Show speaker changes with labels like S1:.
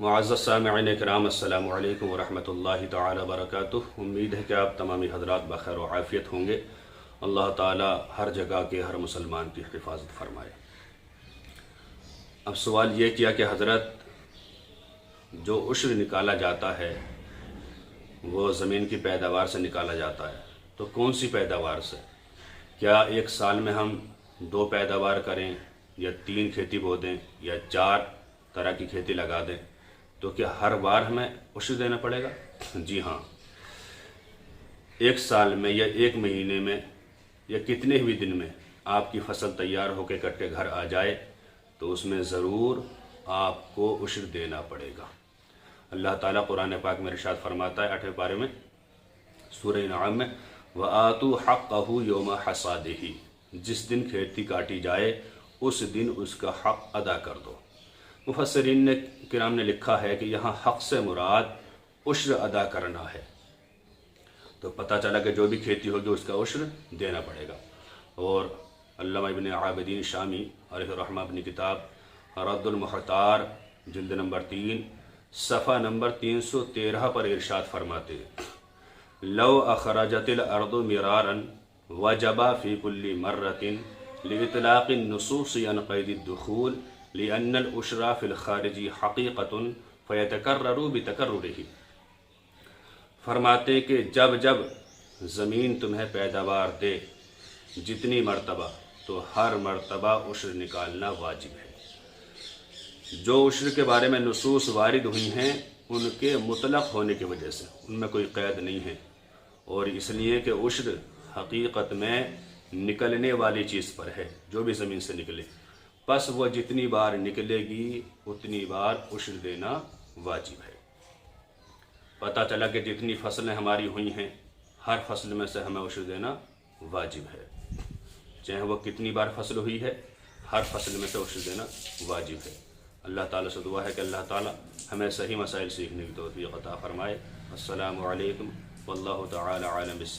S1: معزز سامعین کرام، السلام علیکم ورحمۃ اللہ تعالی وبرکاتہ۔ امید ہے کہ آپ تمامی حضرات بخیر و عافیت ہوں گے۔ اللہ تعالی ہر جگہ کے ہر مسلمان کی حفاظت فرمائے۔ اب سوال یہ کیا کہ حضرت جو عشر نکالا جاتا ہے وہ زمین کی پیداوار سے نکالا جاتا ہے، تو کون سی پیداوار سے؟ کیا ایک سال میں ہم 2 پیداوار کریں یا 3 کھیتی بو دیں یا 4 طرح کی کھیتی لگا دیں تو کیا ہر بار ہمیں عشر دینا پڑے گا؟ جی ہاں، ایک سال میں یا ایک مہینے میں یا کتنے بھی دن میں آپ کی فصل تیار ہو کے کٹ کے گھر آ جائے تو اس میں ضرور آپ کو عشر دینا پڑے گا۔ اللہ تعالیٰ قرآن پاک میں ارشاد فرماتا ہے 8ویں پارے میں سورہ انعام میں، وَآتُوا حَقَّهُ يَوْمَ حَصَادِهِ، جس دن کھیتی کاٹی جائے اس دن اس کا حق ادا کر دو۔ مفسرین کرام نے لکھا ہے کہ یہاں حق سے مراد عشر ادا کرنا ہے، تو پتہ چلا کہ جو بھی کھیتی ہوگی اس کا عشر دینا پڑے گا۔ اور علامہ ابن عابدین شامی علیہ الرحمہ اپنی کتاب رد المحتار جلد نمبر 3 صفحہ نمبر 313 پر ارشاد فرماتے ہیں، لو اخرجت الارض مرارا وجب فی کل مرۃ لاطلاق النصوص عن قید الدخول لأن العشر فی الخارج حقیقۃ فیتکرر بتکررہ۔ فرماتے کہ جب جب زمین تمہیں پیداوار دے جتنی مرتبہ، تو ہر مرتبہ عشر نکالنا واجب ہے۔ جو عشر کے بارے میں نصوص وارد ہوئی ہیں ان کے مطلق ہونے کی وجہ سے ان میں کوئی قید نہیں ہے، اور اس لیے کہ عشر حقیقت میں نکلنے والی چیز پر ہے، جو بھی زمین سے نکلے، بس وہ جتنی بار نکلے گی اتنی بار عشر دینا واجب ہے۔ پتہ چلا کہ جتنی فصلیں ہماری ہوئی ہیں ہر فصل میں سے ہمیں عشر دینا واجب ہے، چاہے وہ کتنی بار فصل ہوئی ہے، ہر فصل میں سے عشر دینا واجب ہے۔ اللہ تعالیٰ سے دعا ہے کہ اللہ تعالیٰ ہمیں صحیح مسائل سیکھنے کی توفیق عطا فرمائے۔ السلام علیکم واللہ تعالی عالم بالصواب۔